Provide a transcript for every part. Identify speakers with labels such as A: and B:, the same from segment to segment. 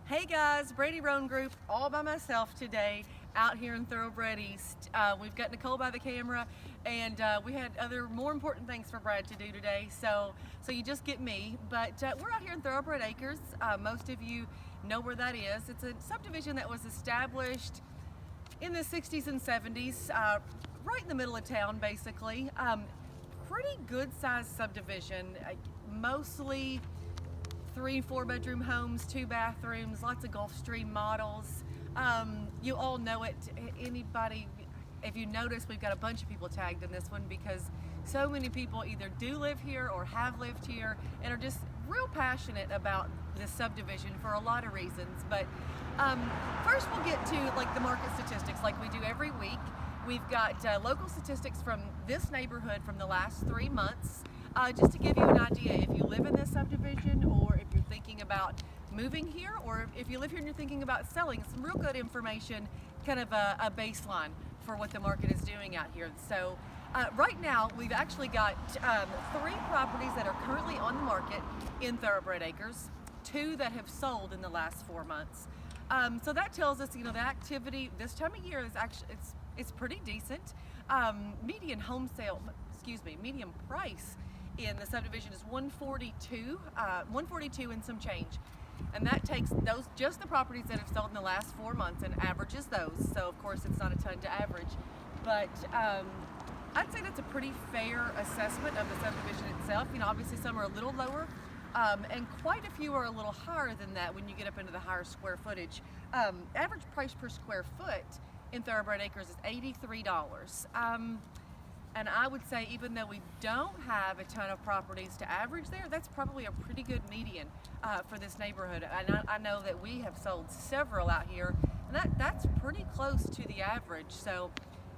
A: Hey guys, Brady Roan Group, all by myself today, out here in Thoroughbred East. We've got Nicole by the camera, and we had other more important things for Brad to do today, so you just get me. But we're out here in Thoroughbred Acres. Most of you know where that is. It's a subdivision that was established in the 60s and 70s, right in the middle of town, basically. Pretty good sized subdivision, mostly 3-4 bedroom homes, 2 bathrooms, lots of Gulfstream models. You all know it. Anybody, if you notice, we've got a bunch of people tagged in this one because so many people either do live here or have lived here and are just real passionate about this subdivision for a lot of reasons. But first we'll get to like the market statistics like we do every week. We've got local statistics from this neighborhood from the last 3 months. Just to give you an idea, if you live in this subdivision or if you're thinking about moving here, or if you live here and you're thinking about selling, some real good information, kind of a baseline for what the market is doing out here. So right now we've actually got 3 properties that are currently on the market in Thoroughbred Acres, 2 that have sold in the last 4 months. So that tells us, the activity this time of year is actually, it's pretty decent. Median price in the subdivision is 142 and some change, and that takes just the properties that have sold in the last 4 months and averages those. So of course it's not a ton to average, but I'd say that's a pretty fair assessment of the subdivision itself. Obviously some are a little lower, and quite a few are a little higher than that when you get up into the higher square footage. Average price per square foot in Thoroughbred Acres is $83. And I would say, even though we don't have a ton of properties to average there, that's probably a pretty good median for this neighborhood. And I know that we have sold several out here, and that's pretty close to the average. So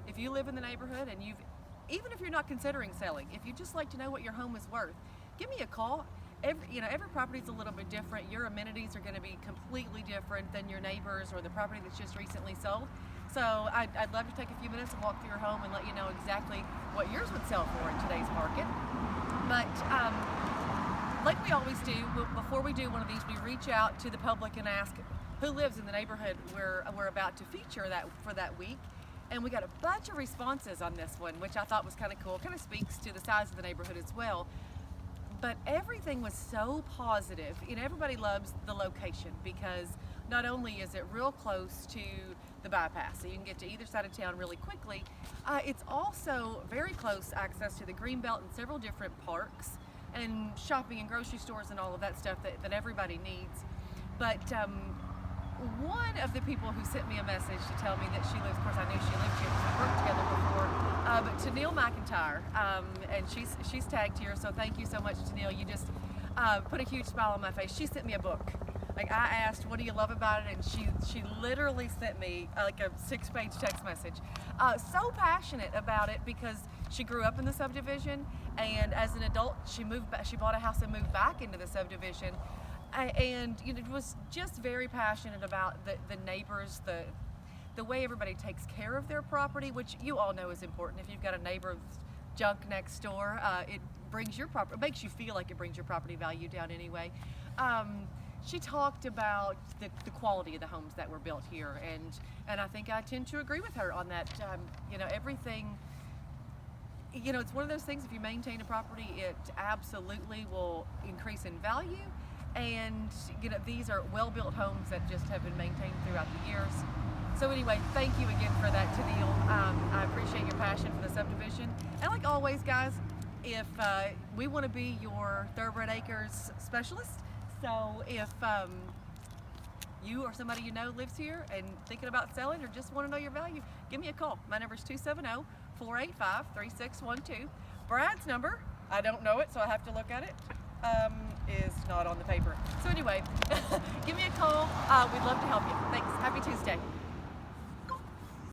A: if you live in the neighborhood and even if you're not considering selling, if you just like to know what your home is worth, give me a call. Every property is a little bit different. Your amenities are going to be completely different than your neighbors or the property that's just recently sold. So I'd love to take a few minutes and walk through your home and let you know exactly what yours would sell for in today's market. But like we always do, before we do one of these, we reach out to the public and ask who lives in the neighborhood we're about to feature for that week. And we got a bunch of responses on this one, which I thought was kind of cool. Kind of speaks to the size of the neighborhood as well. But everything was so positive. Everybody loves the location because not only is it real close to the bypass, so you can get to either side of town really quickly, it's also very close access to the Greenbelt and several different parks and shopping and grocery stores and all of that stuff that everybody needs. But one of the people who sent me a message to tell me that she lives, of course I knew she lived here because we worked together before, but Tennille McIntyre, and she's tagged here, so thank you so much, Tennille. You just put a huge smile on my face. She sent me a book. Like, I asked, what do you love about it? And she literally sent me like a 6-page text message. So passionate about it because she grew up in the subdivision, and as an adult she bought a house and moved back into the subdivision. And was just very passionate about the neighbors, the way everybody takes care of their property, which you all know is important. If you've got a neighbor with junk next door, it makes you feel like it brings your property value down anyway. She talked about the quality of the homes that were built here, and I think I tend to agree with her on that. Everything, it's one of those things, if you maintain a property, it absolutely will increase in value. And these are well-built homes that just have been maintained throughout the years. So anyway, thank you again for that, Tennille. I appreciate your passion for the subdivision. And like always, guys, if we want to be your Thoroughbred Acres specialist, so if you or somebody you know lives here and thinking about selling or just want to know your value, give me a call. My number is 270-485-3612. Brad's number, I don't know it, so I have to look at it. Is not on the paper. So anyway, give me a call. We'd love to help you. Thanks. Happy Tuesday.